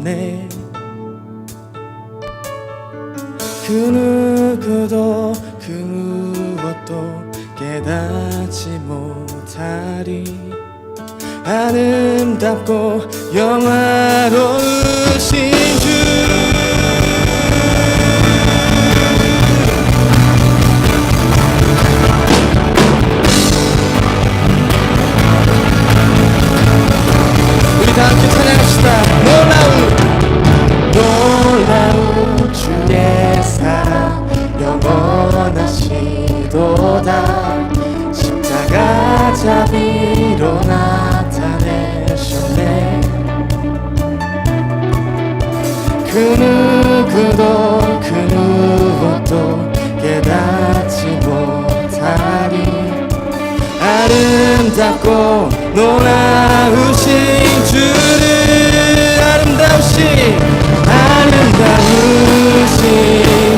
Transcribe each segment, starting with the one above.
되셨네. 그 누구도 그 무엇도 깨닫지 못하리. 아름답고 영화로우신 주, 우리 다 함께 찬양합시다. 놀라운 주의 사랑 영원하시도다. 십자가 자비로 나타내셨네. 그 누구도 그 무엇도 깨닫지 못하리. 아름답고 놀라우신 주를, 아름다우신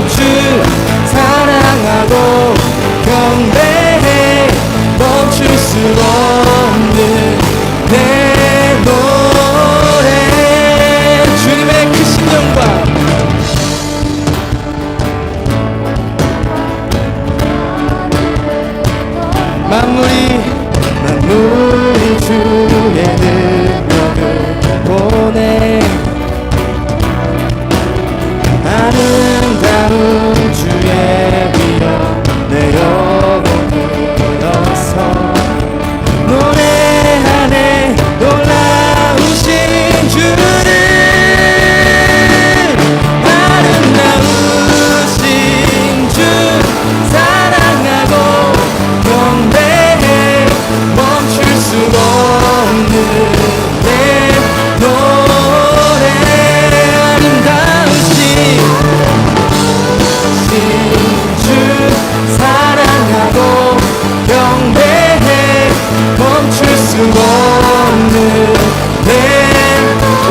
주 사랑하고 경배해. 멈출 수 없는 내 노래. 주님의 크신 영광, 만물이 주의 능력을 보내. 아름다운 주의 위엄 내 영혼 들어서 노래하네. 놀라우신 주를, 아름다우신 주 사랑하고 경배해. 멈출 수 없는 내 노래. 아름다우신 주 사랑하고 경배해. 멈출 수 없는 내.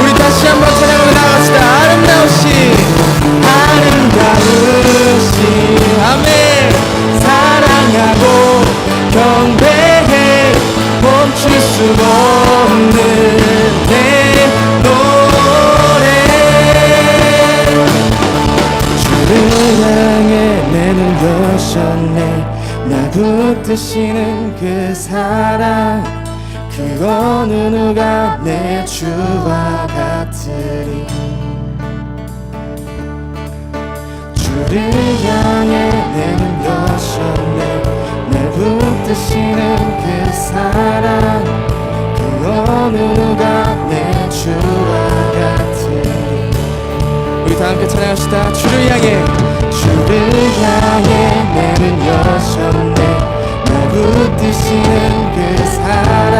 우리 다시 한번 찬양하며 나갑시다. 아름다우신 아멘. 사랑하고 경배해. 멈출 수 없는 내 노래. 주를 향해 내는 여셨네. 날 붙드시는 그 사랑, 그 어느 누가 내 주와 같으리. 주를 향해 내는 여셨네. 날 붙드시는 그 사랑, 그 어느 누가 내 주와 같으리. 우리 다 함께 찬양합시다. 주를 향해 내는 여셨네. 날 붙드시는 그 사랑,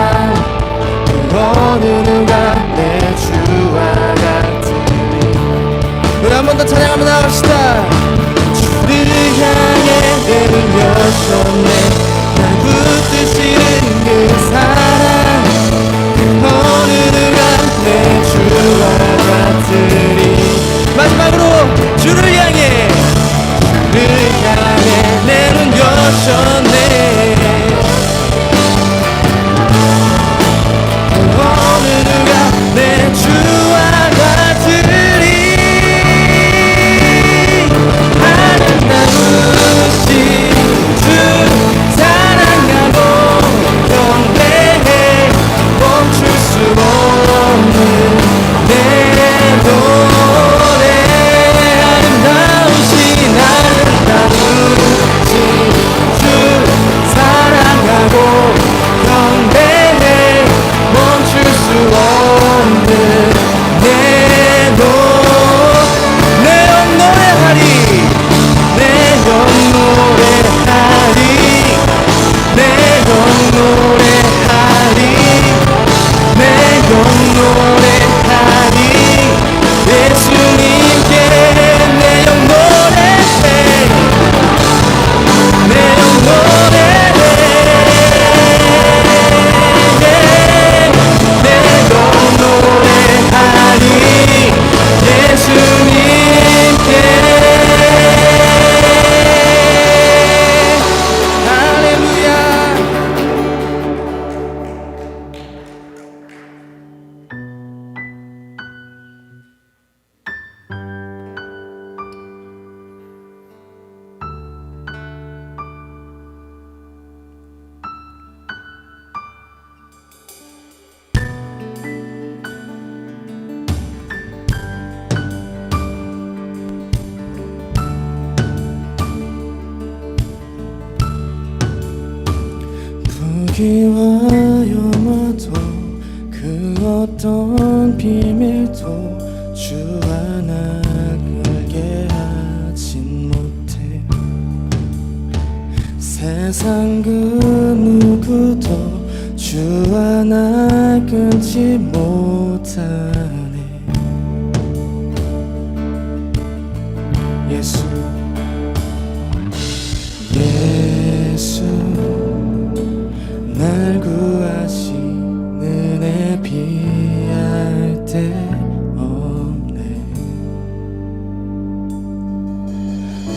그 어느 누가 내 주와 같으리. 우리 한 번 더 찬양하며 나갑시다. 주를 향해 내는 여셨네. 날 붙드시는 그 사랑, 그 어느 누가 내 주와 같으리. 마지막으로 주를 향해 내는 여셨네. 그 어느 누가 내 주와 같으리. 아름다우신 주 사랑하고 위기와 염화도 그 어떤 비밀도 주 하나 알게 하진 못해. 세상 그 누구도 주 하나 끊지 못하네. 예수 예수 날 구하신 은혜 비할 데 없네.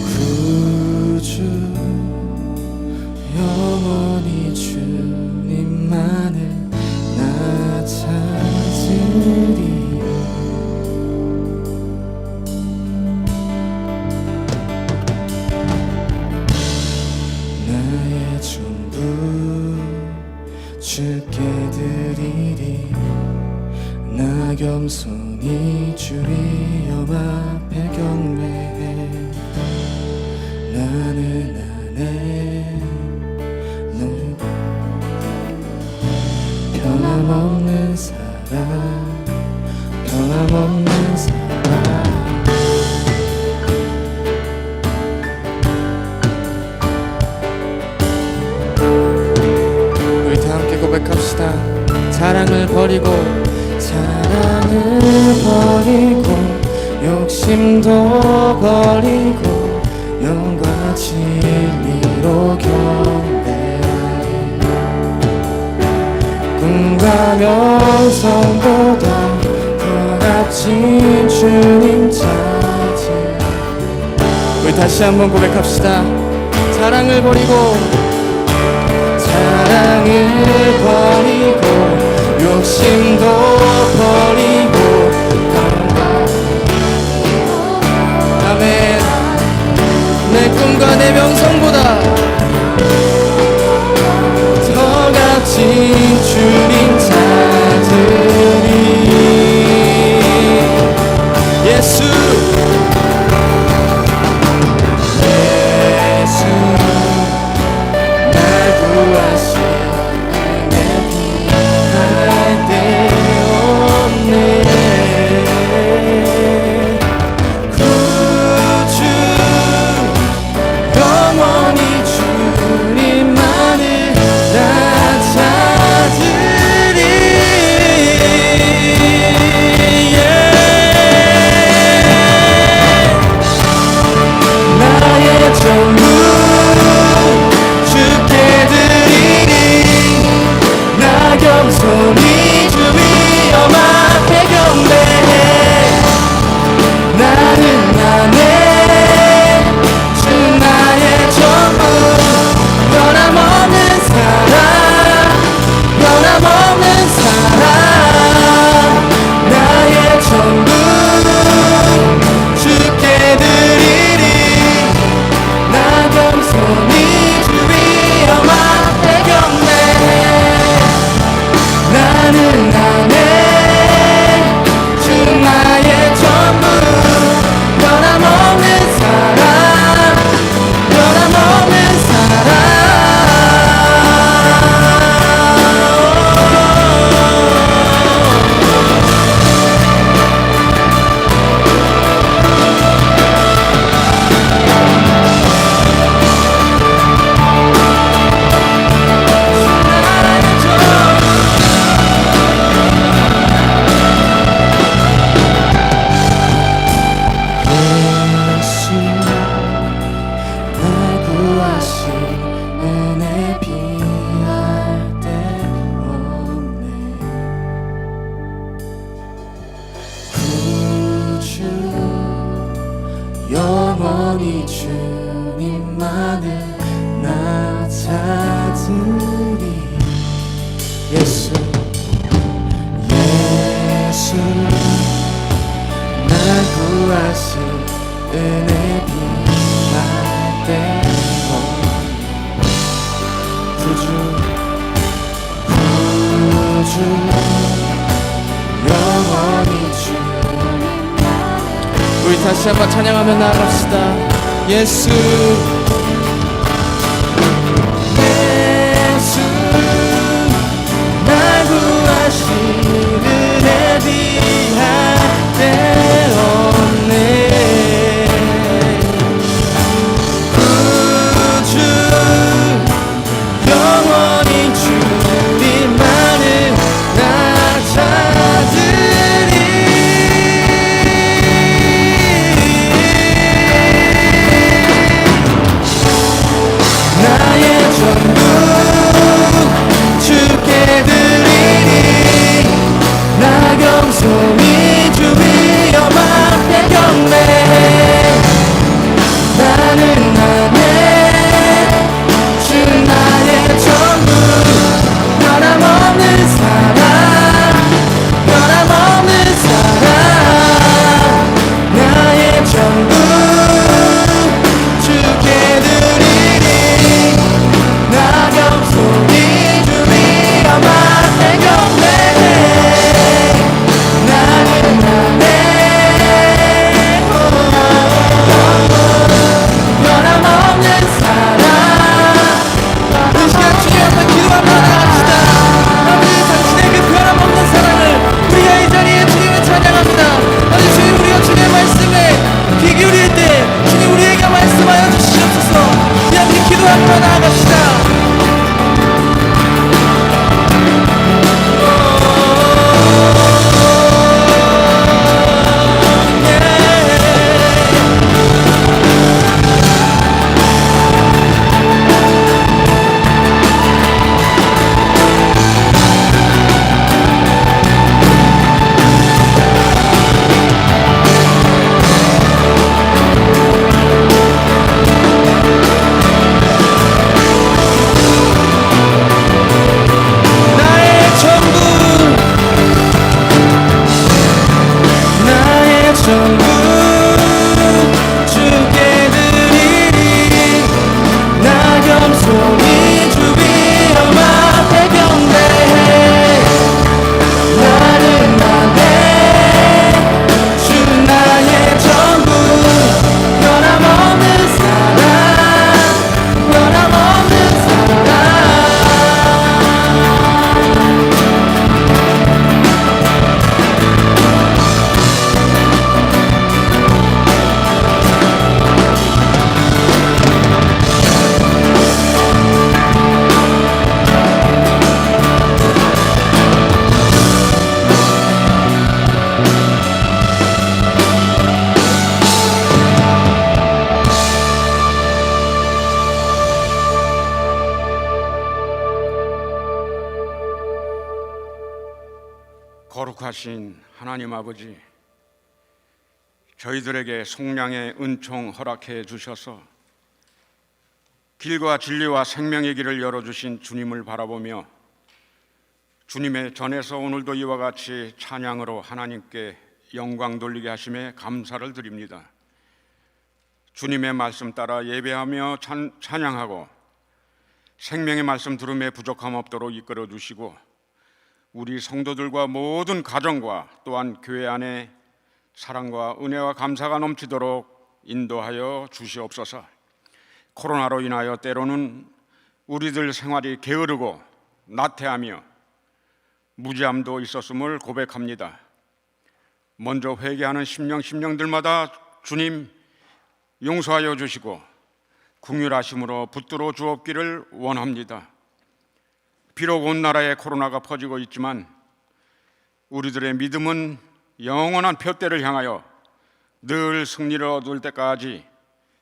구주 영원히 주님만을 나 찾으리. 나의 전부 주께 드리리. 나 겸손히 주의 영 앞에 경배해. 나는 안에 늘 변함없는 사랑, 변함없는 사랑. 우리 다 함께 고백합시다. 사랑을 버리고, 사랑을 버리고, 욕심도 버리고, 영과 진리로 경배하리. 꿈과 명성보다 더 값진 주님 찾으리. 우리 다시 한번 고백합시다. 사랑을 버리고, 사랑을 버리고, 욕심도 버리고, 아멘. 내 꿈과 내 명성보다 더 값진 주님 찾으리. 예수 예수 날 구하신 은혜 비할 데 없네. 구주 영원히 주님만을 나 찾으리. 나의 전부 주께 드리리. 나 겸손히 주의 영 앞에 경배해. 나는 안에 주 나의 전부, 변함없는 사랑, 변함없는 사랑. 나의 전부 주께 드리리. 나 겸손히 주의 영 앞에 경배해. 나는 안에 주 나의 전부, 변함없는 사랑, 변함없는 사랑. 예수 날 구하신 은혜 비할 데 없네. 구주 영원히 주님만을 나 찾으리. 예수 예수 날 구하신 은혜 비할 때 구주 영원히 주. 우리 다시 한번 찬양하며 나아갑시다. 예수 예수 주하신 은혜 비할 데 없네. 구주 영원히 주님만을 나 찾으리. 나의 전부 주께 드리리. 나 겸손히 주 위엄 앞에 경배해. 나는 주 나의 전부. 변함없는 사랑, 변함없는 사랑. 나의 전부 주께 드리리. 나 겸손히 주 위엄 앞에 경배해. 나는 변함없는 사랑. 이 시간 주님 앞에 기도 한번 나갑시다. 아버지, 당신의 그 변함없는 사랑을 우리가 이 자리에 주님을 찬양합니다. 아버지, 주님, 우리가 주님의 말씀에 귀 기울일 때 주님 우리에게 말씀하여 주시옵소서. 이 함께 기도 한번 나아갑시다. 거룩하신 하나님 아버지, 저희들에게 속량의 은총 허락해 주셔서 길과 진리와 생명의 길을 열어주신 주님을 바라보며 주님의 전에서 오늘도 이와 같이 찬양으로 하나님께 영광 돌리게 하심에 감사를 드립니다. 주님의 말씀 따라 예배하며 찬양하고 생명의 말씀 들음에 부족함 없도록 이끌어 주시고 우리 성도들과 모든 가정과 또한 교회 안에 사랑과 은혜와 감사가 넘치도록 인도하여 주시옵소서. 코로나로 인하여 때로는 우리들 생활이 게으르고 나태하며 무지함도 있었음을 고백합니다. 먼저 회개하는 심령들마다 주님 용서하여 주시고 긍휼하심으로 붙들어 주옵기를 원합니다. 비록 온 나라에 코로나가 퍼지고 있지만 우리들의 믿음은 영원한 표대를 향하여 늘 승리를 얻을 때까지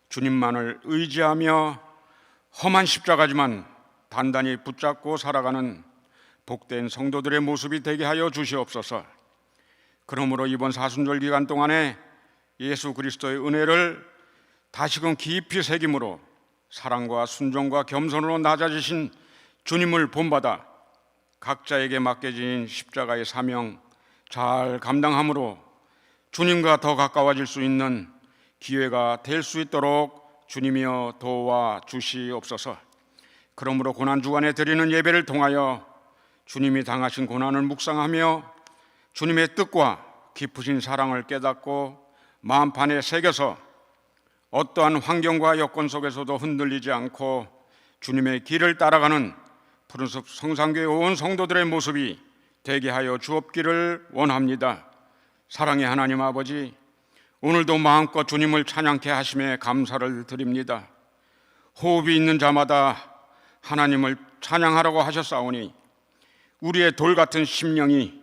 주님만을 의지하며 험한 십자가지만 단단히 붙잡고 살아가는 복된 성도들의 모습이 되게 하여 주시옵소서. 그러므로 이번 사순절 기간 동안에 예수 그리스도의 은혜를 다시금 깊이 새김으로 사랑과 순종과 겸손으로 낮아지신 주님을 본받아 각자에게 맡겨진 십자가의 사명 잘 감당함으로 주님과 더 가까워질 수 있는 기회가 될 수 있도록 주님이여 도와 주시옵소서. 그러므로 고난주간에 드리는 예배를 통하여 주님이 당하신 고난을 묵상하며 주님의 뜻과 깊으신 사랑을 깨닫고 마음판에 새겨서 어떠한 환경과 여건 속에서도 흔들리지 않고 주님의 길을 따라가는 푸른숲 성산교회 온 성도들의 모습이 되게 하여 주옵기를 원합니다. 사랑의 하나님 아버지, 오늘도 마음껏 주님을 찬양케 하심에 감사를 드립니다. 호흡이 있는 자마다 하나님을 찬양하라고 하셨사오니 우리의 돌 같은 심령이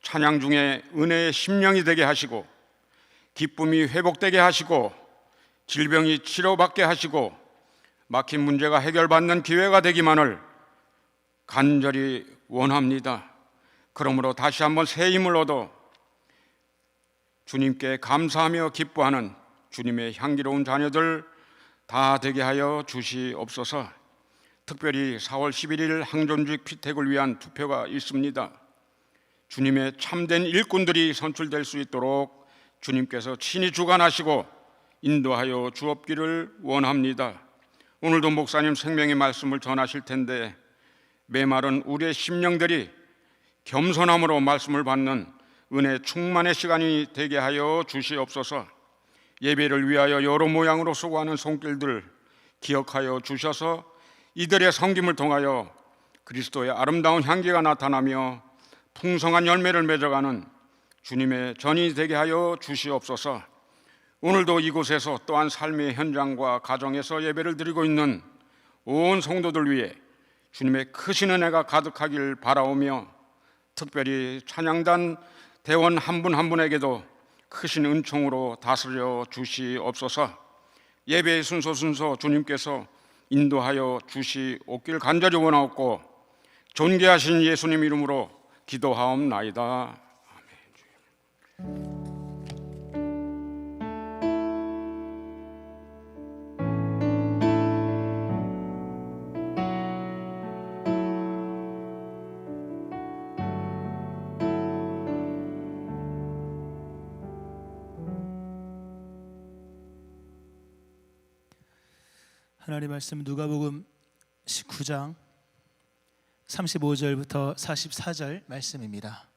찬양 중에 은혜의 심령이 되게 하시고, 기쁨이 회복되게 하시고, 질병이 치료받게 하시고, 막힌 문제가 해결받는 기회가 되기만을 간절히 원합니다. 그러므로 다시 한번 새 힘을 얻어 주님께 감사하며 기뻐하는 주님의 향기로운 자녀들 다 되게 하여 주시옵소서. 특별히 4월 11일 항존직 피택을 위한 투표가 있습니다. 주님의 참된 일꾼들이 선출될 수 있도록 주님께서 친히 주관하시고 인도하여 주옵기를 원합니다. 오늘도 목사님 생명의 말씀을 전하실 텐데 메마른 우리의 심령들이 겸손함으로 말씀을 받는 은혜 충만의 시간이 되게 하여 주시옵소서. 예배를 위하여 여러 모양으로 수고하는 손길들 기억하여 주셔서 이들의 섬김을 통하여 그리스도의 아름다운 향기가 나타나며 풍성한 열매를 맺어가는 주님의 전이 되게 하여 주시옵소서. 오늘도 이곳에서 또한 삶의 현장과 가정에서 예배를 드리고 있는 온 성도들 위해 주님의 크신 은혜가 가득하길 바라오며, 특별히 찬양단 대원 한 분 한 분에게도 크신 은총으로 다스려 주시옵소서. 예배의 순서 주님께서 인도하여 주시옵길 간절히 원하옵고 존귀하신 예수님 이름으로 기도하옵나이다. 아멘. 하나님 말씀 누가복음 19장 35절부터 44절 말씀입니다.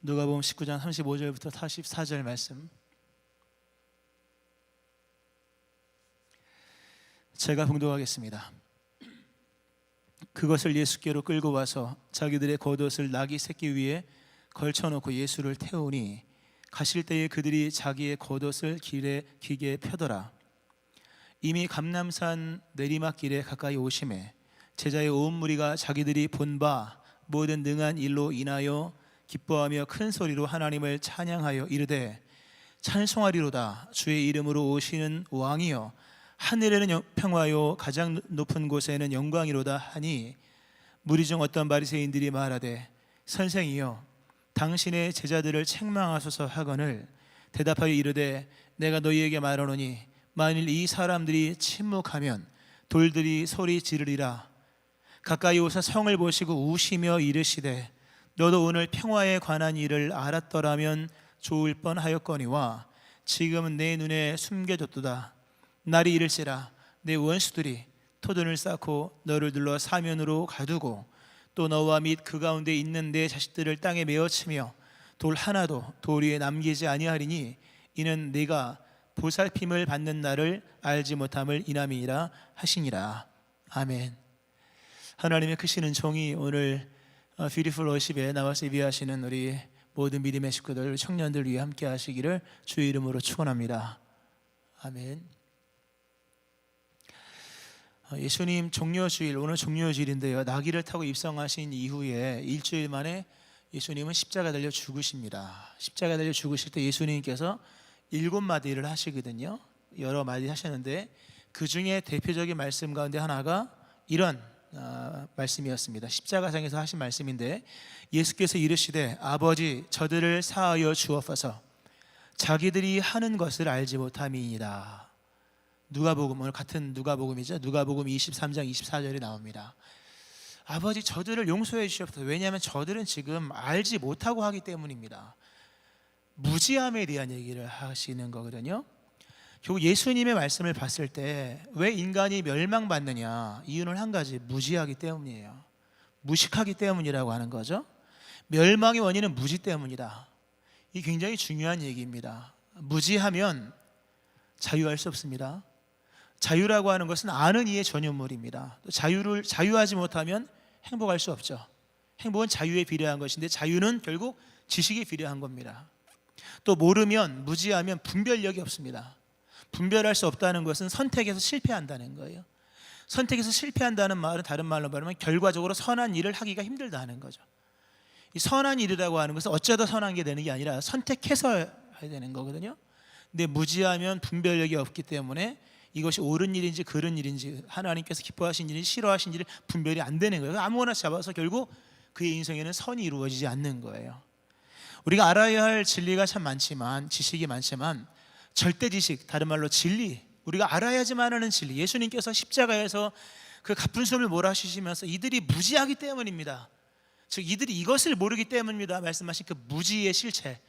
누가복음 19장 35절부터 44절 말씀, 제가 봉독하겠습니다. 그것을 예수께로 끌고 와서 자기들의 겉옷을 나귀 새끼 위에 걸쳐놓고 예수를 태우니 가실 때에 그들이 자기의 겉옷을 길게 펴더라. 이미 감람산 내리막길에 가까이 오심에 제자의 온 무리가 자기들이 본 바 모든 능한 일로 인하여 기뻐하며 큰 소리로 하나님을 찬양하여 이르되, 찬송하리로다. 주의 이름으로 오시는 왕이여, 하늘에는 평화요 가장 높은 곳에는 영광이로다 하니, 무리 중 어떤 바리새인들이 말하되, 선생이여 당신의 제자들을 책망하소서 하거늘 대답하여 이르되, 내가 너희에게 말하노니 만일 이 사람들이 침묵하면 돌들이 소리 지르리라. 가까이 오사 성을 보시고 우시며 이르시되, 너도 오늘 평화에 관한 일을 알았더라면 좋을 뻔하였거니와 지금은 내 눈에 숨겨졌도다. 날이 이를지라 내 원수들이 토둔을 쌓고 너를 둘러 사면으로 가두고 또 너와 및 그 가운데 있는 내 자식들을 땅에 메어치며 돌 하나도 돌 위에 남기지 아니하리니 이는 네가 보살핌을 받는 날을 알지 못함을 인함이니라 하시니라. 아멘. 하나님의 크신 은총이 오늘 뷰티풀 워십에 나와서 예배하시는 우리 모든 믿음의 식구들, 청년들 위해 함께 하시기를 주의 이름으로 축원합니다. 아멘. 예수님 종려주일, 오늘 종려주일인데요, 나귀를 타고 입성하신 이후에 일주일 만에 예수님은 십자가 달려 죽으십니다. 십자가 달려 죽으실 때 예수님께서 7마디를 하시거든요. 여러 마디 하셨는데 그 중에 대표적인 말씀 가운데 하나가 이런 말씀이었습니다. 십자가상에서 하신 말씀인데, 예수께서 이르시되, 아버지 저들을 사하여 주옵소서, 자기들이 하는 것을 알지 못함이니이다. 누가복음, 오늘 같은 누가복음이죠. 누가복음 23장 24절에 나옵니다. 아버지 저들을 용서해 주시옵소서. 왜냐하면 저들은 지금 알지 못하고 하기 때문입니다. 무지함에 대한 얘기를 하시는 거거든요. 결국 예수님의 말씀을 봤을 때 왜 인간이 멸망받느냐, 이유는 한 가지, 무지하기 때문이에요. 무식하기 때문이라고 하는 거죠. 멸망의 원인은 무지 때문이다. 이 굉장히 중요한 얘기입니다. 무지하면 자유할 수 없습니다. 자유라고 하는 것은 아는 이의 전유물입니다. 또 자유하지 못하면 행복할 수 없죠. 행복은 자유에 비례한 것인데 자유는 결국 지식에 비례한 겁니다. 또 모르면, 무지하면 분별력이 없습니다. 분별할 수 없다는 것은 선택에서 실패한다는 거예요. 선택에서 실패한다는 말은 다른 말로 말하면 결과적으로 선한 일을 하기가 힘들다는 거죠. 이 선한 일이라고 하는 것은 어쩌다 선한 게 되는 게 아니라 선택해서 해야 되는 거거든요. 근데 무지하면 분별력이 없기 때문에 이것이 옳은 일인지 그른 일인지, 하나님께서 기뻐하신 일인지 싫어하신 일이 분별이 안 되는 거예요. 아무거나 잡아서 결국 그의 인생에는 선이 이루어지지 않는 거예요. 우리가 알아야 할 진리가 참 많지만, 지식이 많지만 절대 지식, 다른 말로 진리, 우리가 알아야지만 하는 진리, 예수님께서 십자가에서 그 가쁜 숨을 몰아쉬시면서 이들이 무지하기 때문입니다. 즉 이들이 이것을 모르기 때문입니다 말씀하신 그 무지의 실체,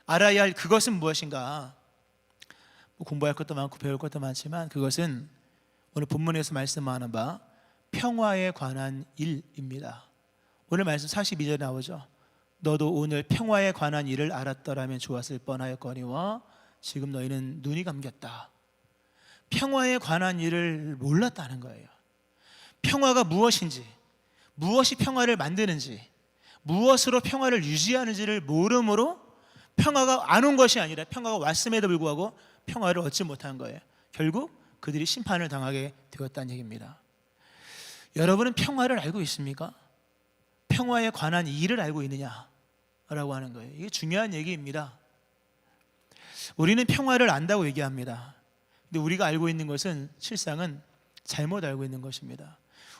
알아야 할 그것은 무엇인가. 공부할 것도 많고 배울 것도 많지만 그것은 오늘 본문에서 말씀하는 바 평화에 관한 일입니다. 오늘 말씀 42절에 나오죠. 너도 오늘 평화에 관한 일을 알았더라면 좋았을 뻔하였거니와 지금 너희는 눈이 감겼다. 평화에 관한 일을 몰랐다는 거예요. 평화가 무엇인지, 무엇이 평화를 만드는지, 무엇으로 평화를 유지하는지를 모름으로 평화가 안 온 것이 아니라 평화가 왔음에도 불구하고 평화를 얻지 못한 거예요. 결국 그들이 심판을 당하게 되었다는 얘기입니다. 여러분은 평화를 알고 있습니까? 평화에 관한 일을 알고 있느냐라고 하는 거예요. 이게 중요한 얘기입니다. 우리는 평화를 안다고 얘기합니다. 근데 우리가 알고 있는 것은 실상은 잘못 알고 있는 것입니다.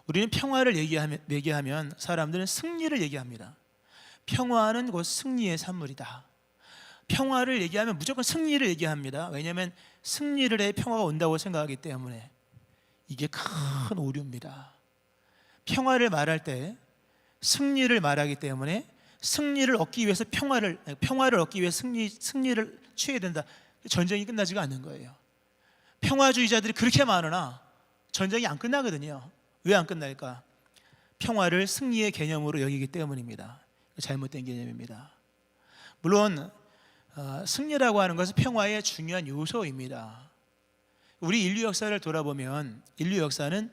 우리는 평화를 얘기하면 사람들은 승리를 얘기합니다. 평화는 곧 승리의 산물이다. 평화를 얘기하면 무조건 승리를 얘기합니다. 왜냐하면 승리를 해 평화가 온다고 생각하기 때문에. 이게 큰 오류입니다. 평화를 말할 때 승리를 말하기 때문에 승리를 얻기 위해서 평화를 얻기 위해서 승리를 취해야 된다. 전쟁이 끝나지가 않는 거예요. 평화주의자들이 그렇게 많으나 전쟁이 안 끝나거든요. 왜 안 끝날까? 평화를 승리의 개념으로 여기기 때문입니다. 잘못된 개념입니다. 물론 승리라고 하는 것은 평화의 중요한 요소입니다. 우리 인류 역사를 돌아보면 인류 역사는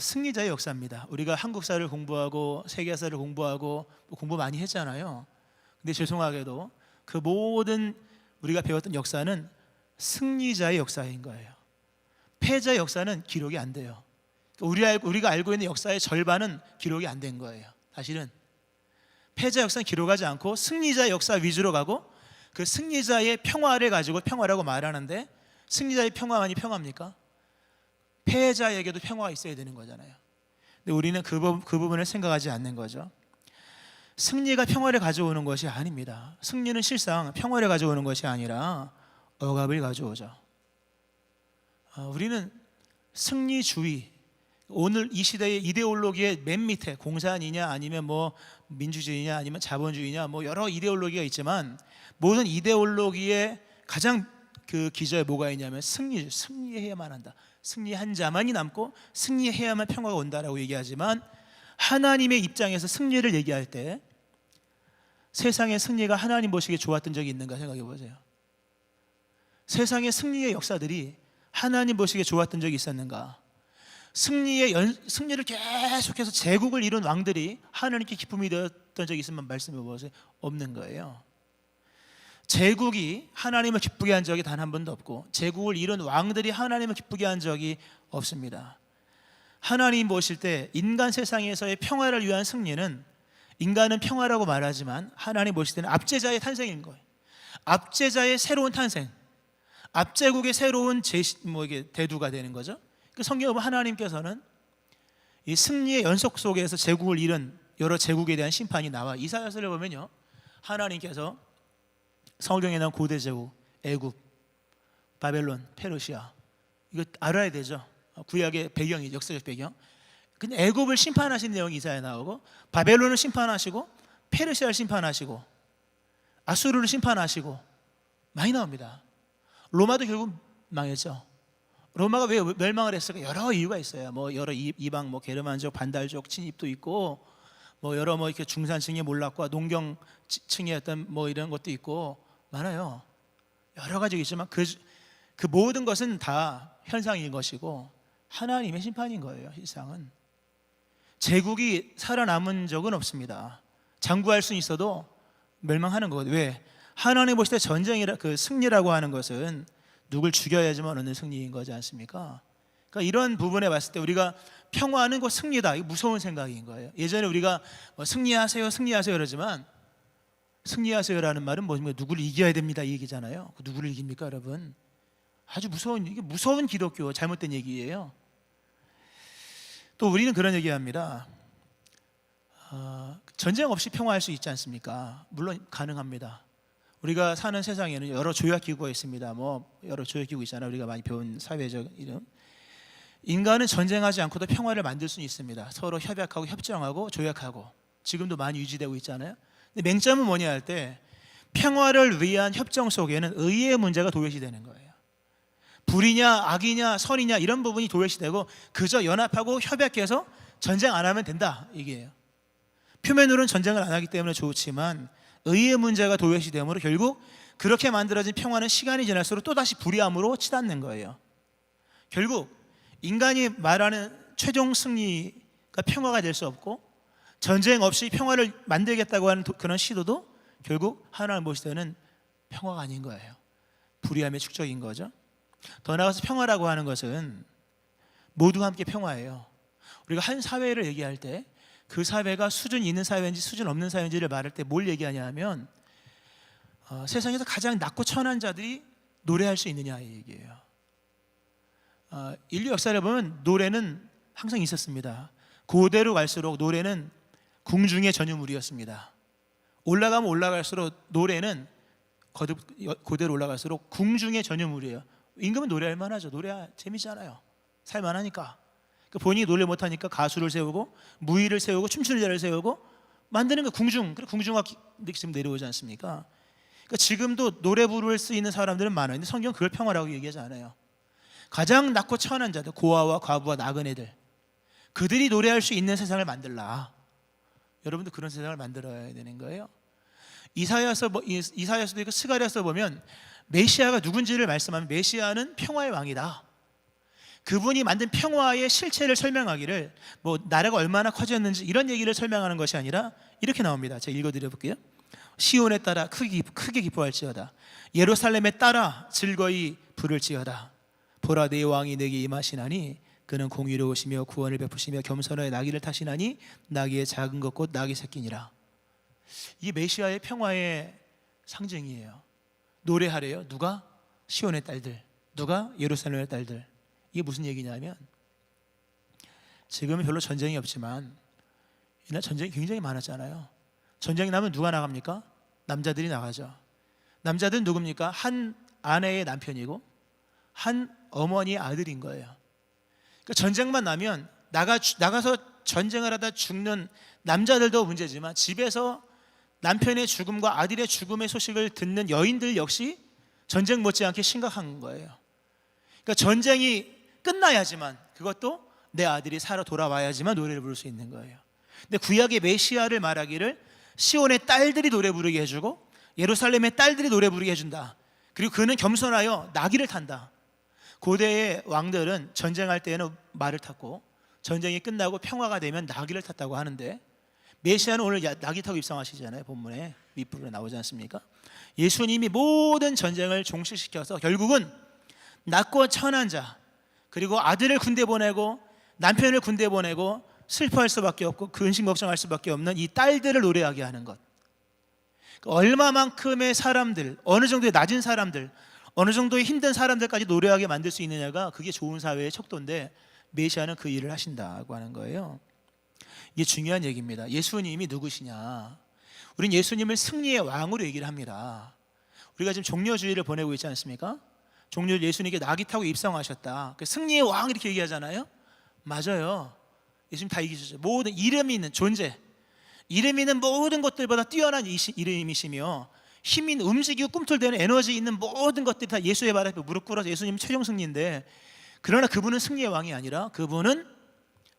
승리자의 역사입니다. 우리가 한국사를 공부하고 세계사를 공부하고 공부 많이 했잖아요. 근데 죄송하게도 그 모든 우리가 배웠던 역사는 승리자의 역사인 거예요. 패자의 역사는 기록이 안 돼요. 우리가 알고 있는 역사의 절반은 기록이 안 된 거예요. 사실은 패자 역사는 기록하지 않고 승리자의 역사 위주로 가고 그 승리자의 평화를 가지고 평화라고 말하는데 승리자의 평화만이 평화입니까? 패자에게도 평화가 있어야 되는 거잖아요. 근데 우리는 그 부분을 생각하지 않는 거죠. 승리가 평화를 가져오는 것이 아닙니다. 승리는 실상 평화를 가져오는 것이 아니라 억압을 가져오죠. 우리는 승리주의, 오늘 이 시대의 이데올로기의 맨 밑에 공산이냐 아니면 뭐 민주주의냐 아니면 자본주의냐 뭐 여러 이데올로기가 있지만 모든 이데올로기의 가장 그 기저에 뭐가 있냐면 승리해야만 한다. 승리한 자만이 남고 승리해야만 평화가 온다라고 얘기하지만 하나님의 입장에서 승리를 얘기할 때 세상의 승리가 하나님 보시기에 좋았던 적이 있는가 생각해 보세요. 세상의 승리의 역사들이 하나님 보시기에 좋았던 적이 있었는가? 승리를 계속해서 제국을 이룬 왕들이 하나님께 기쁨이 되었던 적이 있으면 말씀해 보세요. 없는 거예요. 제국이 하나님을 기쁘게 한 적이 단 한 번도 없고 제국을 이룬 왕들이 하나님을 기쁘게 한 적이 없습니다. 하나님 보실 때 인간 세상에서의 평화를 위한 승리는 인간은 평화라고 말하지만 하나님 보실 때는 압제자의 탄생인 거예요. 압제자의 새로운 탄생, 압제국의 새로운 이게 대두가 되는 거죠. 그 성경에 보면 하나님께서는 이 승리의 연속 속에서 제국을 잃은 여러 제국에 대한 심판이 나와. 이사야서를 보면요, 하나님께서 성경에 나온 고대 제국, 애굽, 바벨론, 페르시아, 이거 알아야 되죠. 구약의 배경이 역사적 배경. 근데 애굽을 심판하신 내용이 이사야에 나오고 바벨론을 심판하시고 페르시아를 심판하시고 아수르를 심판하시고 많이 나옵니다. 로마도 결국 망했죠. 로마가 왜 멸망을 했을까? 여러 이유가 있어요. 뭐 여러 이방, 뭐 게르만족, 반달족 침입도 있고, 뭐 여러 뭐 이렇게 중산층의 몰락과 농경층의 어떤 뭐 이런 것도 있고 많아요. 여러 가지가 있지만 그 모든 것은 다 현상인 것이고 하나님의 심판인 거예요. 실상은. 제국이 살아남은 적은 없습니다. 장구할 수 있어도 멸망하는 거거든요. 왜? 하나님 보실 때 전쟁이라 그 승리라고 하는 것은 누굴 죽여야지만 얻는 승리인 거지 않습니까? 그러니까 이런 부분에 봤을 때 우리가 평화는 곧 승리다. 이거 무서운 생각인 거예요. 예전에 우리가 뭐 승리하세요, 승리하세요 그러지만 승리하세요라는 말은 뭐냐면 누구를 이겨야 됩니다 이 얘기잖아요. 누구를 이깁니까, 여러분? 아주 무서운, 이게 무서운 기독교 잘못된 얘기예요. 또 우리는 그런 얘기합니다. 전쟁 없이 평화할 수 있지 않습니까? 물론 가능합니다. 우리가 사는 세상에는 여러 조약기구가 있습니다. 뭐 여러 조약기구 있잖아요. 우리가 많이 배운 사회적 이름. 인간은 전쟁하지 않고도 평화를 만들 수 있습니다. 서로 협약하고 협정하고 조약하고 지금도 많이 유지되고 있잖아요. 근데 맹점은 뭐냐 할 때 평화를 위한 협정 속에는 의의 문제가 도외시되는 거예요. 불이냐 악이냐 선이냐 이런 부분이 도외시되고 그저 연합하고 협약해서 전쟁 안 하면 된다 이게요. 표면으로는 전쟁을 안 하기 때문에 좋지만 의의 문제가 도외시되므로 결국 그렇게 만들어진 평화는 시간이 지날수록 또다시 불의함으로 치닫는 거예요. 결국 인간이 말하는 최종 승리가 평화가 될 수 없고 전쟁 없이 평화를 만들겠다고 하는 그런 시도도 결국 하나님 보실 때는 평화가 아닌 거예요. 불의함의 축적인 거죠. 더 나아가서 평화라고 하는 것은 모두가 함께 평화예요. 우리가 한 사회를 얘기할 때 그 사회가 수준 있는 사회인지 수준 없는 사회인지를 말할 때 뭘 얘기하냐 하면 세상에서 가장 낮고 천한 자들이 노래할 수 있느냐 이 얘기예요. 인류 역사를 보면 노래는 항상 있었습니다. 고대로 갈수록 노래는 궁중의 전유물이었습니다. 올라가면 올라갈수록 노래는 고대로 올라갈수록 궁중의 전유물이에요. 임금은 노래할 만하죠. 노래 재미잖아요. 살만하니까. 본인이 노래 못하니까 가수를 세우고 무희를 세우고 춤추는 자를 세우고 만드는 거 궁중. 그리고 궁중악기 지금 내려오지 않습니까? 그러니까 지금도 노래 부를 수 있는 사람들은 많아요. 근데 성경은 그걸 평화라고 얘기하지 않아요. 가장 낮고 천한 자들, 고아와 과부와 나그네들, 그들이 노래할 수 있는 세상을 만들라. 여러분도 그런 세상을 만들어야 되는 거예요. 이사야서도 있고 스가랴서 보면 메시아가 누군지를 말씀하면 메시아는 평화의 왕이다. 그분이 만든 평화의 실체를 설명하기를 뭐 나라가 얼마나 커졌는지 이런 얘기를 설명하는 것이 아니라 이렇게 나옵니다. 제가 읽어드려 볼게요. 시온에 따라 크게 기뻐할지어다. 예루살렘에 따라 즐거이 부를지어다. 보라 내 왕이 내게 임하시나니 그는 공의로우시며 구원을 베푸시며 겸손하여 나귀를 타시나니 나귀의 작은 것 곧 나귀 새끼니라. 이게 메시아의 평화의 상징이에요. 노래하래요. 누가? 시온의 딸들. 누가? 예루살렘의 딸들. 이게 무슨 얘기냐면 지금은 별로 전쟁이 없지만 이날 전쟁이 굉장히 많았잖아요. 전쟁이 나면 누가 나갑니까? 남자들이 나가죠. 남자들은 누굽니까? 한 아내의 남편이고 한 어머니의 아들인 거예요. 그러니까 전쟁만 나면 나가서 전쟁을 하다 죽는 남자들도 문제지만 집에서 남편의 죽음과 아들의 죽음의 소식을 듣는 여인들 역시 전쟁 못지않게 심각한 거예요. 그러니까 전쟁이 끝나야지만 그것도 내 아들이 살아 돌아와야지만 노래를 부를 수 있는 거예요. 근데 구약의 메시아를 말하기를 시온의 딸들이 노래 부르게 해주고 예루살렘의 딸들이 노래 부르게 해준다. 그리고 그는 겸손하여 나귀를 탄다. 고대의 왕들은 전쟁할 때에는 말을 탔고 전쟁이 끝나고 평화가 되면 나귀를 탔다고 하는데 메시아는 오늘 나귀 타고 입성하시잖아요. 본문에 밑부분에 나오지 않습니까? 예수님이 모든 전쟁을 종식시켜서 결국은 낮고 천한 자 그리고 아들을 군대 보내고 남편을 군대 보내고 슬퍼할 수밖에 없고 근심 걱정할 수밖에 없는 이 딸들을 노래하게 하는 것. 얼마만큼의 사람들, 어느 정도의 낮은 사람들, 어느 정도의 힘든 사람들까지 노래하게 만들 수 있느냐가 그게 좋은 사회의 척도인데 메시아는 그 일을 하신다고 하는 거예요. 이게 중요한 얘기입니다. 예수님이 누구시냐? 우린 예수님을 승리의 왕으로 얘기를 합니다. 우리가 지금 종려주의를 보내고 있지 않습니까? 종려 예수님께 나귀 타고 입성하셨다. 승리의 왕 이렇게 얘기하잖아요. 맞아요. 예수님 다 이기셨죠. 모든 이름이 있는 존재, 이름 있는 모든 것들보다 뛰어난 이름이시며 힘 있는 움직이고 꿈틀대는 에너지 있는 모든 것들이 다 예수의 발 앞에 무릎 꿇어서 예수님 최종 승리인데 그러나 그분은 승리의 왕이 아니라 그분은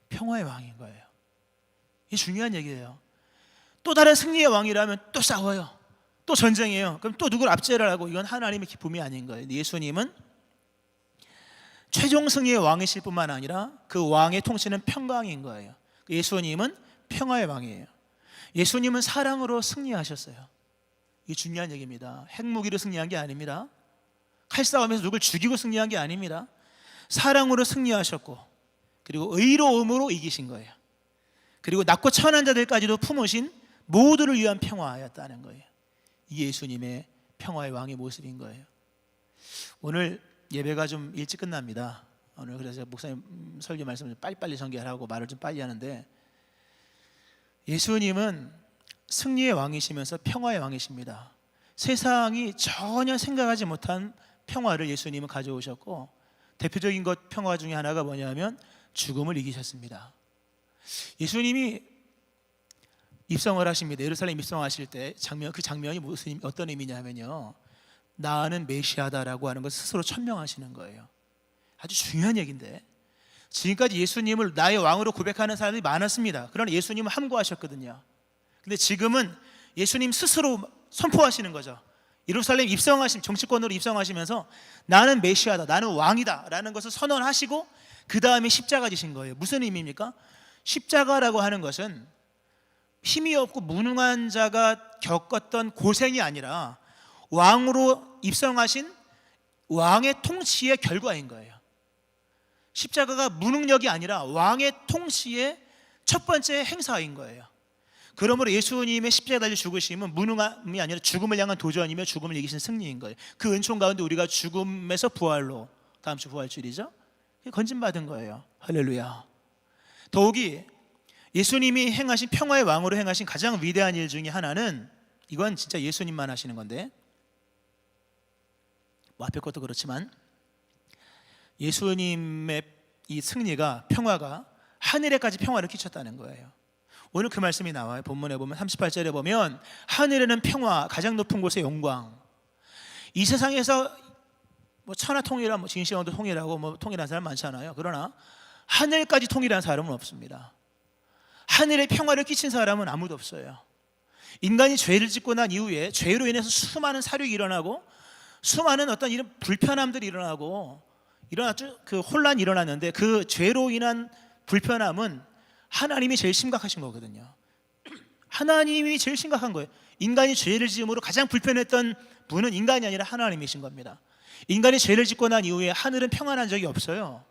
평화의 왕인 거예요. 이게 중요한 얘기예요. 또 다른 승리의 왕이라면 또 싸워요. 또 전쟁이에요. 그럼 또 누구를 압제를 하고 이건 하나님의 기쁨이 아닌 거예요. 예수님은 최종 승리의 왕이실 뿐만 아니라 그 왕의 통치는 평강인 거예요. 예수님은 평화의 왕이에요. 예수님은 사랑으로 승리하셨어요. 이 중요한 얘기입니다. 핵무기로 승리한 게 아닙니다. 칼싸움에서 누굴 죽이고 승리한 게 아닙니다. 사랑으로 승리하셨고, 그리고 의로움으로 이기신 거예요. 그리고 낮고 천한 자들까지도 품으신 모두를 위한 평화였다는 거예요. 이게 예수님의 평화의 왕의 모습인 거예요. 오늘 예배가 좀 일찍 끝납니다. 오늘 그래서 목사님 설교 말씀을 빨리빨리 전개하라고 말을 좀 빨리 하는데, 예수님은 승리의 왕이시면서 평화의 왕이십니다. 세상이 전혀 생각하지 못한 평화를 예수님은 가져오셨고, 대표적인 것 평화 중에 하나가 뭐냐면 죽음을 이기셨습니다. 예수님이 입성을 하십니다. 예루살렘 입성하실 때 그 장면이 무슨 어떤 의미냐면요, 나는 메시아다라고 하는 것을 스스로 천명하시는 거예요. 아주 중요한 얘기인데, 지금까지 예수님을 나의 왕으로 고백하는 사람들이 많았습니다. 그러나 예수님은 함구하셨거든요. 근데 지금은 예수님 스스로 선포하시는 거죠. 예루살렘 정치권으로 입성하시면서 나는 메시아다, 나는 왕이다 라는 것을 선언하시고, 그 다음에 십자가 지신 거예요. 무슨 의미입니까? 십자가라고 하는 것은 힘이 없고 무능한 자가 겪었던 고생이 아니라 왕으로 입성하신 왕의 통치의 결과인 거예요. 십자가가 무능력이 아니라 왕의 통치의 첫 번째 행사인 거예요. 그러므로 예수님의 십자가 달려 죽으심은 무능함이 아니라 죽음을 향한 도전이며 죽음을 이기신 승리인 거예요. 그 은총 가운데 우리가 죽음에서 부활로, 다음 주 부활주일이죠, 건진받은 거예요. 할렐루야. 더욱이 예수님이 행하신 평화의 왕으로 행하신 가장 위대한 일 중에 하나는, 이건 진짜 예수님만 하시는 건데, 뭐 앞에 것도 그렇지만 예수님의 이 승리가, 평화가 하늘에까지 평화를 끼쳤다는 거예요. 오늘 그 말씀이 나와요. 본문에 보면 38절에 보면 하늘에는 평화, 가장 높은 곳의 영광. 이 세상에서 뭐 천하 통일하고 뭐 진시황도 통일하고 뭐 통일한 사람 많잖아요. 그러나 하늘까지 통일한 사람은 없습니다. 하늘에 평화를 끼친 사람은 아무도 없어요. 인간이 죄를 짓고 난 이후에 죄로 인해서 수많은 사륙이 일어나고, 수많은 어떤 이런 불편함들이 일어나고, 일어났죠. 그 혼란이 일어났는데, 그 죄로 인한 불편함은 하나님이 제일 심각하신 거거든요. 하나님이 제일 심각한 거예요. 인간이 죄를 지음으로 가장 불편했던 분은 인간이 아니라 하나님이신 겁니다. 인간이 죄를 짓고 난 이후에 하늘은 평안한 적이 없어요.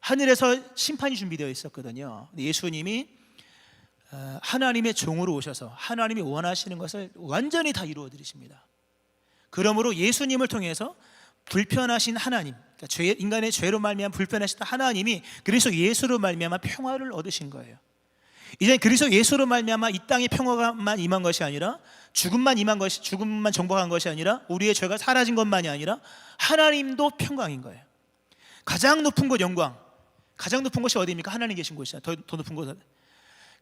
하늘에서 심판이 준비되어 있었거든요. 예수님이 하나님의 종으로 오셔서 하나님이 원하시는 것을 완전히 다 이루어 드리십니다. 그러므로 예수님을 통해서 불편하신 하나님, 그러니까 인간의 죄로 말미암아 불편하셨던 하나님이 그리스도 예수로 말미암아 평화를 얻으신 거예요. 이제 그리스도 예수로 말미암아 이 땅에 평화만 임한 것이 아니라 죽음만 정복한 것이 아니라 우리의 죄가 사라진 것만이 아니라 하나님도 평강인 거예요. 가장 높은 곳 영광, 가장 높은 곳이 어디입니까? 하나님 계신 곳이야. 더 높은 곳은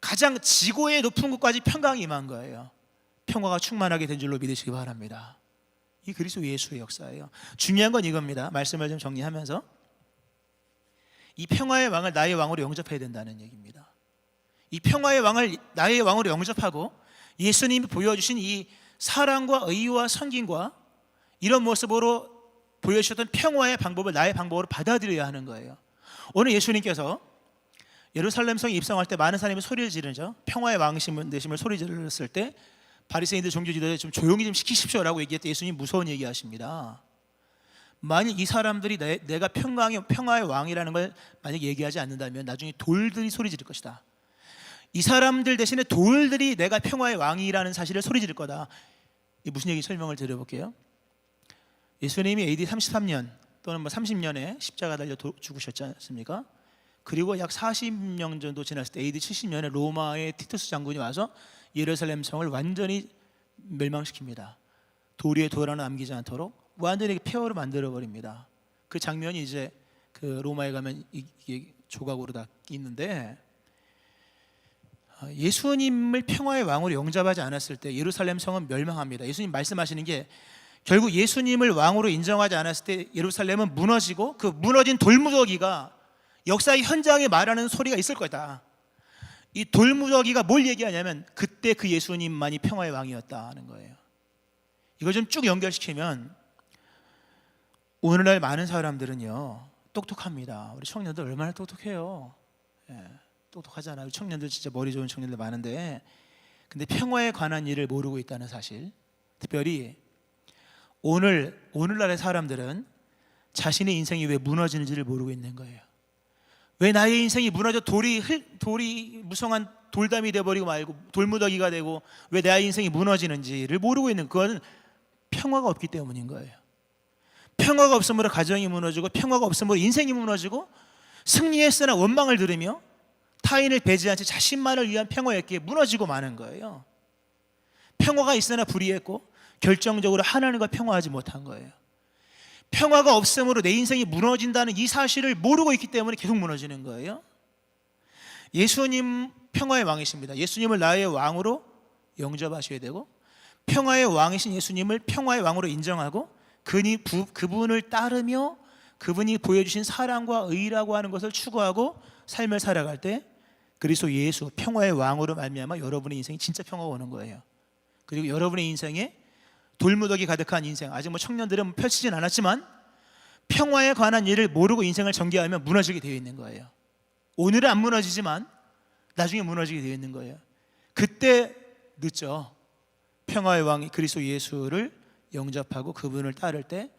가장 지고의 높은 곳까지 평강이 임한 거예요. 평화가 충만하게 된 줄로 믿으시기 바랍니다. 이 그리스도 예수의 역사예요. 중요한 건 이겁니다. 말씀을 좀 정리하면서 이 평화의 왕을 나의 왕으로 영접해야 된다는 얘기입니다. 이 평화의 왕을 나의 왕으로 영접하고 예수님이 보여주신 이 사랑과 의와 섬김과 이런 모습으로 보여주셨던 평화의 방법을 나의 방법으로 받아들여야 하는 거예요. 오늘 예수님께서 예루살렘 성에 입성할 때 많은 사람이 소리를 지르죠. 평화의 왕이신 되심을 소리 질렀을 때 바리새인들 종교지도에 좀 조용히 좀 시키십시오라고 얘기했더니 예수님 무서운 얘기하십니다. 만약 이 사람들이 내가 평화의 왕이라는 걸 만약 얘기하지 않는다면 나중에 돌들이 소리 지를 것이다. 이 사람들 대신에 돌들이 내가 평화의 왕이라는 사실을 소리 지를 거다. 이 무슨 얘기 설명을 드려볼게요. 예수님이 AD 33년 또는 뭐 30년에 십자가 달려 죽으셨지 않습니까? 그리고 약 40년 정도 지났을 때 AD 70년에 로마의 티투스 장군이 와서 예루살렘 성을 완전히 멸망시킵니다. 돌 위에 돌 하나 남기지 않도록 완전히 폐허로 만들어 버립니다. 그 장면이 이제 그 로마에 가면 이게 조각으로 다 있는데, 예수님을 평화의 왕으로 영접하지 않았을 때 예루살렘 성은 멸망합니다. 예수님 말씀하시는 게 결국 예수님을 왕으로 인정하지 않았을 때 예루살렘은 무너지고 그 무너진 돌무더기가 역사의 현장에 말하는 소리가 있을 거다. 이 돌무더기가 뭘 얘기하냐면 그때 그 예수님만이 평화의 왕이었다는 거예요. 이거 좀 쭉 연결시키면 오늘날 많은 사람들은요 똑똑합니다. 우리 청년들 얼마나 똑똑해요. 똑똑하잖아요. 청년들 진짜 머리 좋은 청년들 많은데, 근데 평화에 관한 일을 모르고 있다는 사실. 특별히 오늘날의 사람들은 자신의 인생이 왜 무너지는지를 모르고 있는 거예요. 왜 나의 인생이 무너져 돌이 무성한 돌담이 되어버리고 말고 돌무더기가 되고 왜 나의 인생이 무너지는지를 모르고 있는, 그건 평화가 없기 때문인 거예요. 평화가 없으므로 가정이 무너지고, 평화가 없으므로 인생이 무너지고, 승리했으나 원망을 들으며 타인을 배제한 채 자신만을 위한 평화였기에 무너지고 마는 거예요. 평화가 있으나 불의했고 결정적으로 하나님과 평화하지 못한 거예요. 평화가 없으므로 내 인생이 무너진다는 이 사실을 모르고 있기 때문에 계속 무너지는 거예요. 예수님 평화의 왕이십니다. 예수님을 나의 왕으로 영접하셔야 되고, 평화의 왕이신 예수님을 평화의 왕으로 인정하고 그분을 따르며 그분이 보여주신 사랑과 의라고 하는 것을 추구하고 삶을 살아갈 때 그리스도 예수 평화의 왕으로 말미암아 여러분의 인생이 진짜 평화가 오는 거예요. 그리고 여러분의 인생에 돌무더기 가득한 인생, 아직 청년들은 펼치진 않았지만 평화에 관한 일을 모르고 인생을 전개하면 무너지게 되어 있는 거예요. 오늘은 안 무너지지만 나중에 무너지게 되어 있는 거예요. 그때 늦죠. 평화의 왕 그리스도 예수를 영접하고 그분을 따를 때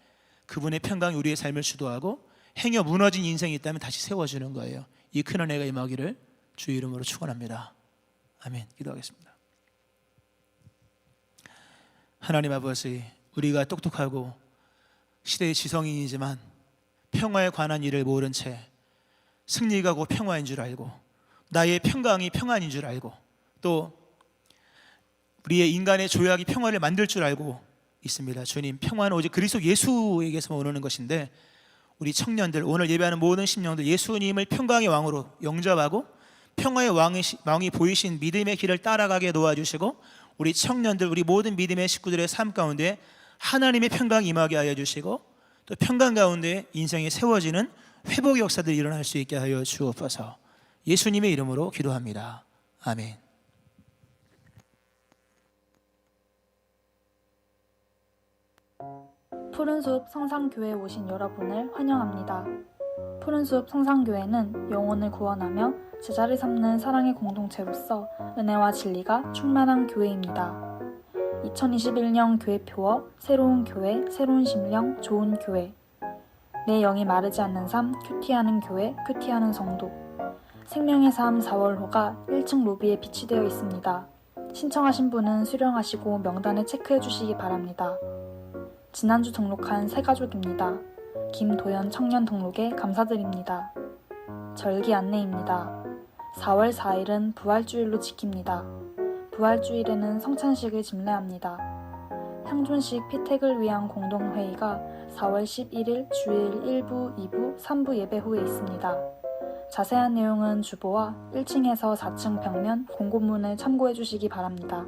그분의 평강이 우리의 삶을 주도하고 행여 무너진 인생이 있다면 다시 세워주는 거예요. 이 큰 은혜가 임하기를 주의 이름으로 축원합니다. 아멘. 기도하겠습니다. 하나님 아버지, 우리가 똑똑하고 시대의 지성인이지만 평화에 관한 일을 모른 채 승리가 곧 평화인 줄 알고 나의 평강이 평안인 줄 알고 또 우리의 인간의 조약이 평화를 만들 줄 알고 있습니다. 주님, 평화는 오직 그리스도 예수에게서만 오는 것인데 우리 청년들, 오늘 예배하는 모든 심령들 예수님을 평강의 왕으로 영접하고 평화의 왕이 보이신 믿음의 길을 따라가게 도와주시고 우리 청년들, 우리 모든 믿음의 식구들의 삶 가운데 하나님의 평강이 임하게 하여 주시고 또 평강 가운데 인생이 세워지는 회복의 역사들이 일어날 수 있게 하여 주옵소서. 예수님의 이름으로 기도합니다. 아멘. 푸른숲 성산교회에 오신 여러분을 환영합니다. 푸른숲 성산교회는 영혼을 구원하며 제자를 삼는 사랑의 공동체로서 은혜와 진리가 충만한 교회입니다. 2021년 교회표어 새로운 교회, 새로운 심령, 좋은 교회. 내 영이 마르지 않는 삶, 큐티하는 교회, 큐티하는 성도. 생명의 삶 4월호가 1층 로비에 비치되어 있습니다. 신청하신 분은 수령하시고 명단을 체크해 주시기 바랍니다. 지난주 등록한 새가족입니다. 김도연 청년 등록에 감사드립니다. 절기 안내입니다. 4월 4일은 부활주일로 지킵니다. 부활주일에는 성찬식을 집례합니다. 향존식 피택을 위한 공동회의가 4월 11일 주일 1부, 2부, 3부 예배 후에 있습니다. 자세한 내용은 주보와 1층에서 4층 벽면 공고문을 참고해 주시기 바랍니다.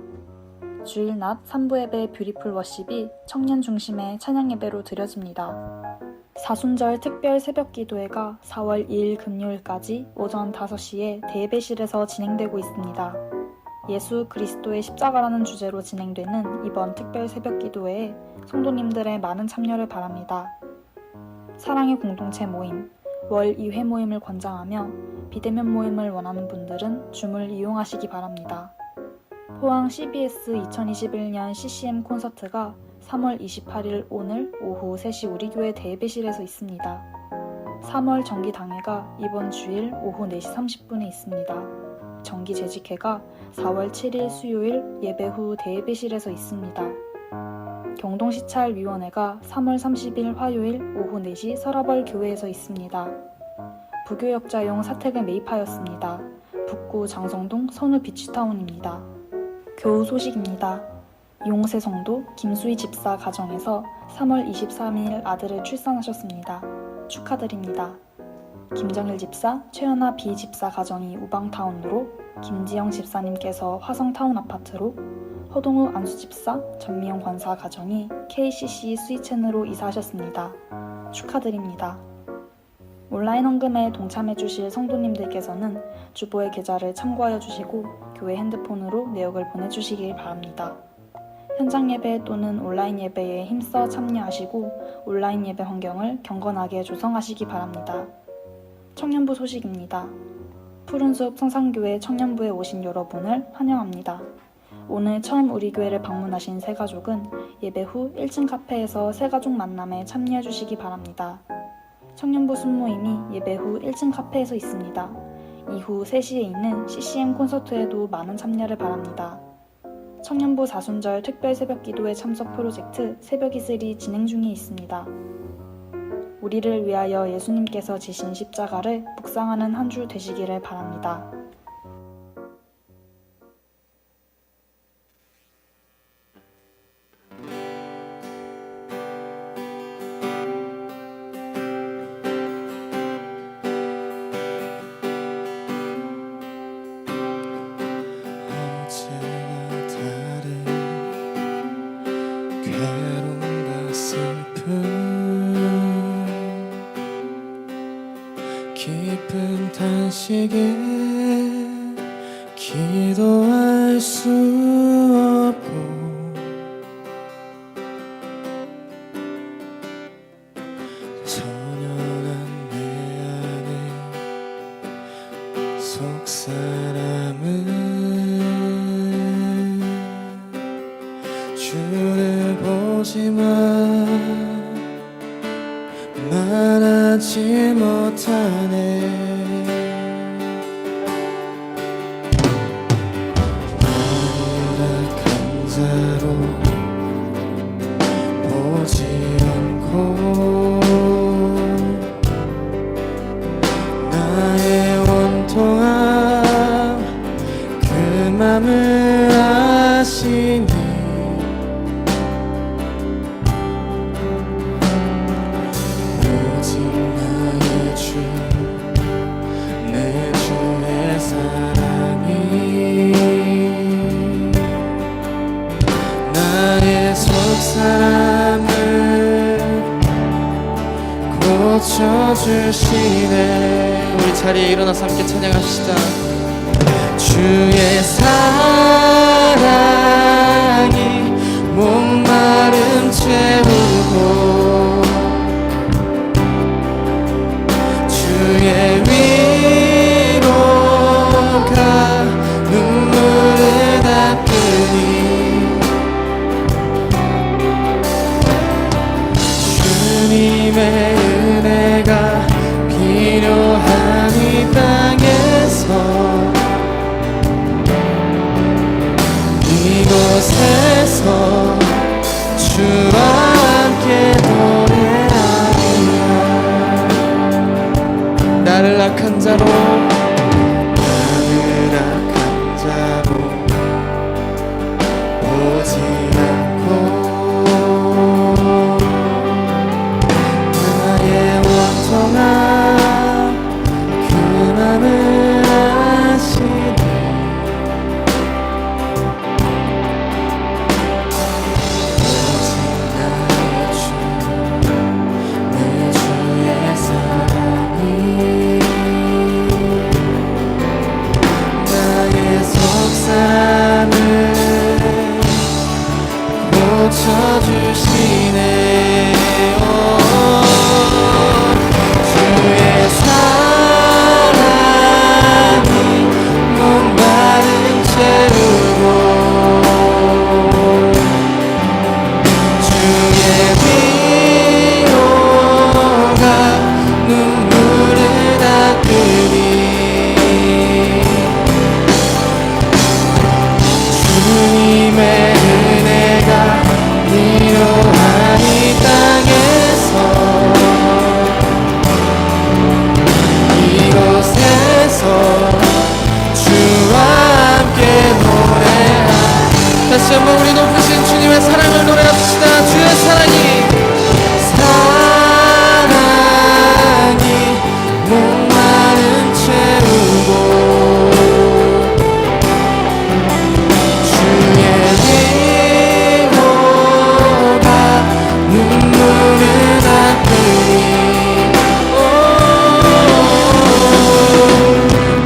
주일 낮 3부 예배 뷰티풀 워십이 청년 중심의 찬양 예배로 드려집니다. 사순절 특별 새벽 기도회가 4월 2일 금요일까지 오전 5시에 대예배실에서 진행되고 있습니다. 예수 그리스도의 십자가라는 주제로 진행되는 이번 특별 새벽 기도회에 성도님들의 많은 참여를 바랍니다. 사랑의 공동체 모임, 월 2회 모임을 권장하며 비대면 모임을 원하는 분들은 줌을 이용하시기 바랍니다. 포항 CBS 2021년 CCM 콘서트가 3월 28일 오늘 오후 3시 우리 교회 대예배실에서 있습니다. 3월 정기당회가 이번 주일 오후 4시 30분에 있습니다. 정기 재직회가 4월 7일 수요일 예배 후 대예배실에서 있습니다. 경동시찰위원회가 3월 30일 화요일 오후 4시 서라벌 교회에서 있습니다. 부교역자용 사택을 매입하였습니다. 북구 장성동 선우 비치타운입니다. 교우 소식입니다. 용세 성도 김수희 집사 가정에서 3월 23일 아들을 출산하셨습니다. 축하드립니다. 김정일 집사, 최연아 비 집사 가정이 우방타운으로, 김지영 집사님께서 화성타운 아파트로, 허동우 안수 집사, 전미영 권사 가정이 KCC 스위첸으로 이사하셨습니다. 축하드립니다. 온라인 헌금에 동참해 주실 성도님들께서는 주보의 계좌를 참고하여 주시고 교회 핸드폰으로 내역을 보내주시길 바랍니다. 현장 예배 또는 온라인 예배에 힘써 참여하시고 온라인 예배 환경을 경건하게 조성하시기 바랍니다. 청년부 소식입니다. 푸른숲 성산교회 청년부에 오신 여러분을 환영합니다. 오늘 처음 우리 교회를 방문하신 새가족은 예배 후 1층 카페에서 새가족 만남에 참여해 주시기 바랍니다. 청년부 순모임이 예배 후 1층 카페에서 있습니다. 이후 3시에 있는 CCM 콘서트에도 많은 참여를 바랍니다. 청년부 사순절 특별 새벽 기도회 참석 프로젝트 새벽이슬이 진행 중에 있습니다. 우리를 위하여 예수님께서 지신 십자가를 묵상하는 한 주 되시기를 바랍니다. 어제와 다른 괴로움과 슬픔 깊은 탄식에 기도할 수 없고 전연한 내 안에 속사람은 주를 보지만 말하지 못하네. 나이락한 자로 보지 않고 나의 원통함 그 맘을 아시니 오직 나의 주 내 주의 사랑이 나의 속사람을 고쳐주시네. 우리 자리에 일어나서 함께 찬양합시다. 주의 사랑이 목마름 채우고 주의 위로가 눈물을 닦으니 주님의 은혜가 필요한 이 땅에서 이곳에서 주와 함께 노래하리라. 나를 악한 자로 보지 않고 나의 원통함 그 맘을 아시네. 오직 나의 주 내 주의 사랑이 나의 속삭임을 고쳐주시네. 주의 사랑이 목마름 채우고 주의 위로가 눈물을 닦으리. 주님의 은혜가 필요한 이 땅에서 이곳에서 주와 함께 노래하. 다시 한번 우리 높으신 주님의 사랑을 노래합시다. 주의 사랑이 목마름 채우고 주의 위로가 눈물을 닦으니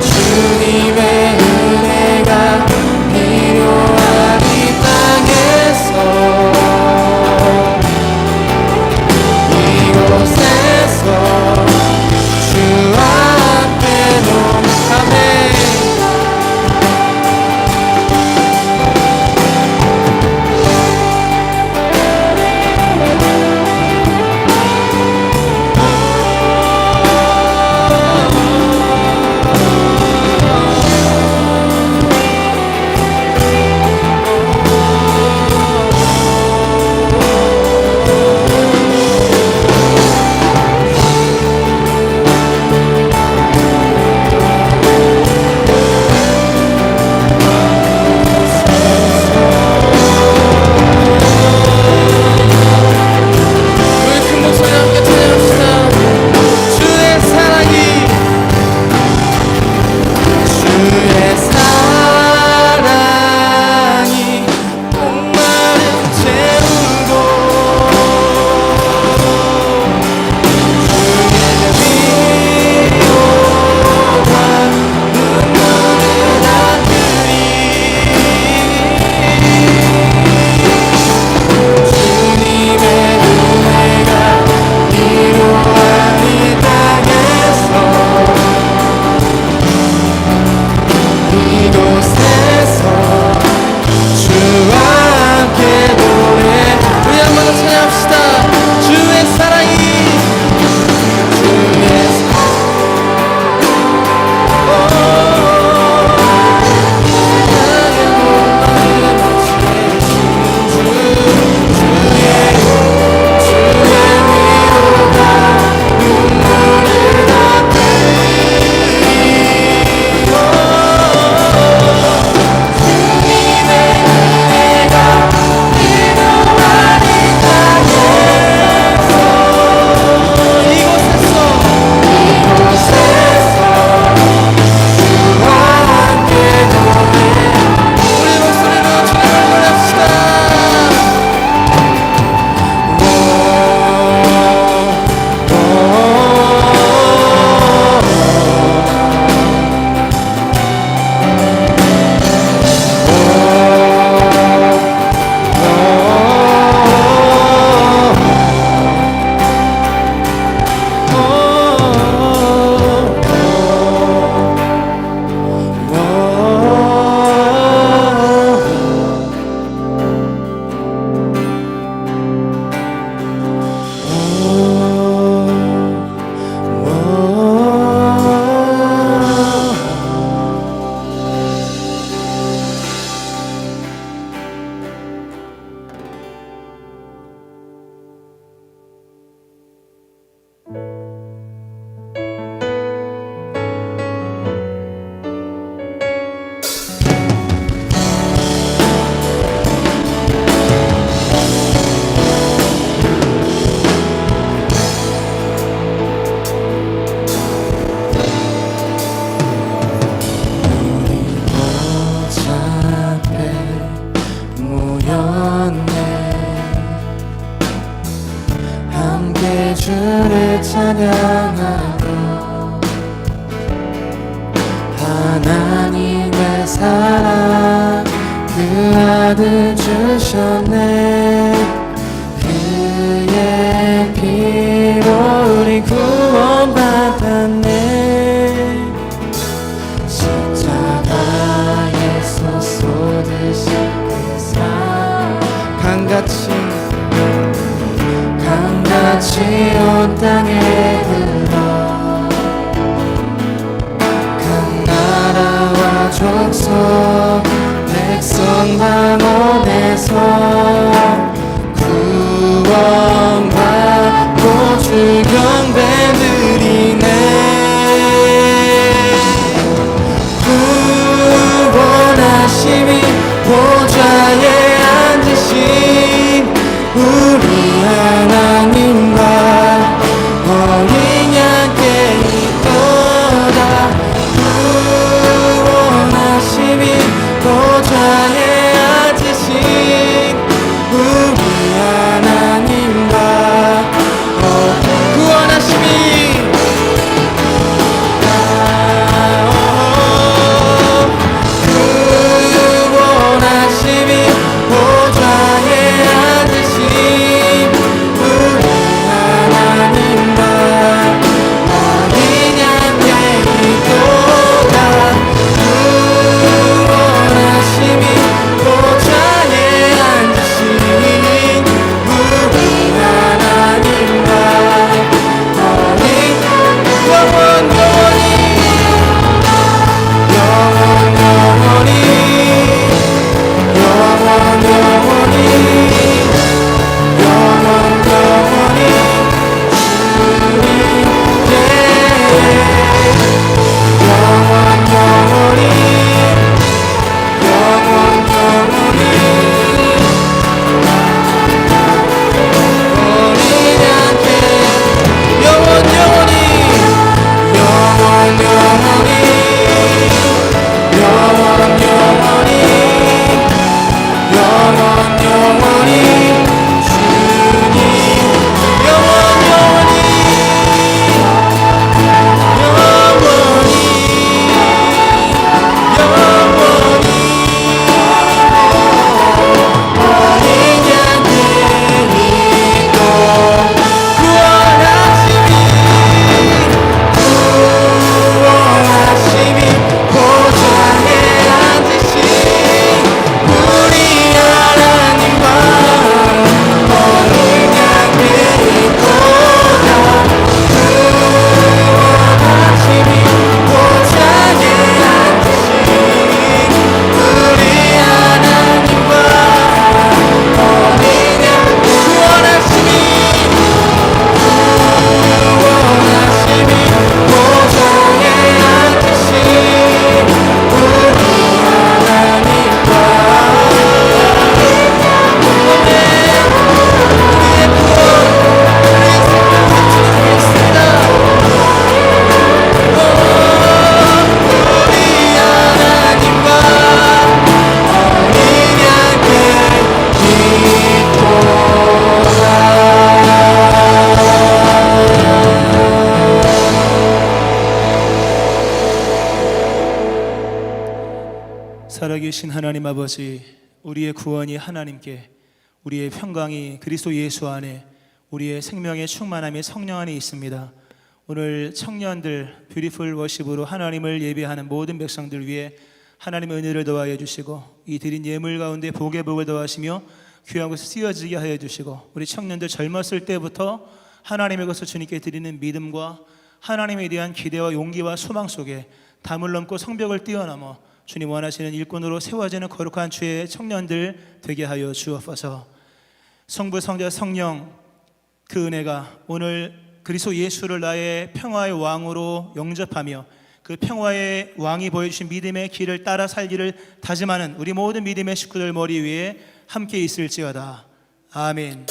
주님의 은혜가 필요한 이 땅에서 함께 주를 찬양하고 하나님의 사랑 그 아들 주셨네. 그의 피로 우리 구원받았네. 십자가에서 쏟으신 그 사랑 강같이 온 땅에 흘러 각 나라와 족속 백성 방언에서 구원받고 주 경배 드리네. 구원하심이 보좌에 앉으신 우리 하나님과 어린 양께 있도다. 구원하심이 보좌에 앉으신 우리 하나님과 구원하심이 구원하심이 보좌에 앉으신 우리 하나님과 어린 양께 있도다. 구원하심이 보좌에 앉으신 우리 하나님과 어린 살아계신 하나님 아버지, 우리의 구원이 하나님께, 우리의 평강이 그리스도 예수 안에, 우리의 생명의 충만함이 성령 안에 있습니다. 오늘 청년들 뷰티풀 워십으로 하나님을 예배하는 모든 백성들 위해 하나님의 은혜를 더하여 주시고, 이 드린 예물 가운데 복의 복을 더하시며 귀한 곳에 쓰여지게 하여 주시고, 우리 청년들 젊었을 때부터 하나님의 것을 주님께 드리는 믿음과 하나님에 대한 기대와 용기와 소망 속에 담을 넘고 성벽을 뛰어넘어 주님 원하시는 일꾼으로 세워지는 거룩한 주의 청년들 되게 하여 주옵소서. 성부 성자 성령 그 은혜가 오늘 그리스도 예수를 나의 평화의 왕으로 영접하며 그 평화의 왕이 보여주신 믿음의 길을 따라 살기를 다짐하는 우리 모든 믿음의 식구들 머리 위에 함께 있을지어다. 아멘.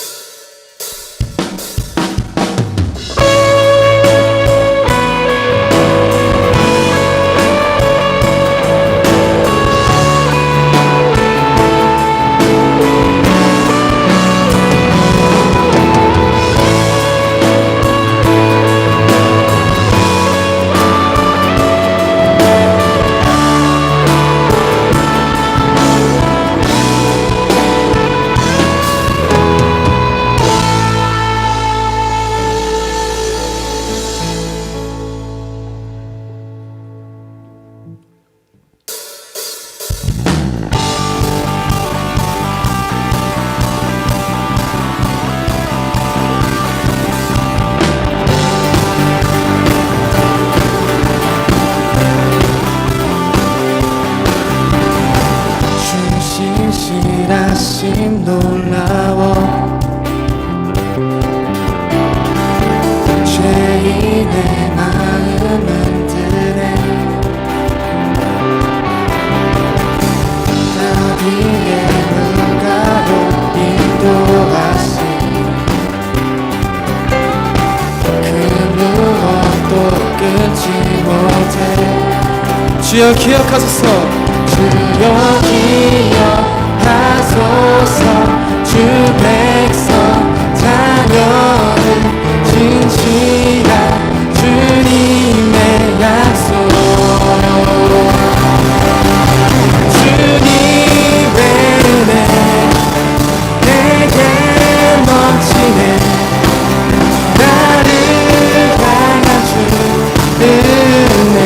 하심 놀라워 죄인의 마음은 드네 나비의 눈가로 인도하시 그 무엇도 끊지 못해 주여 기억하소서 주여 기억하소서 주 백성 자녀는 진실한 주님의 약속 주님의 은혜 내게 넘치네 나를 향한 주 은혜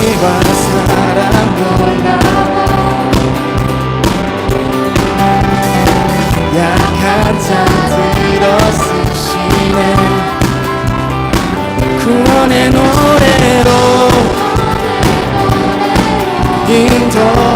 이와 사랑 놀라워 약한 자 들어 쓰시네 구원의 노래로 인도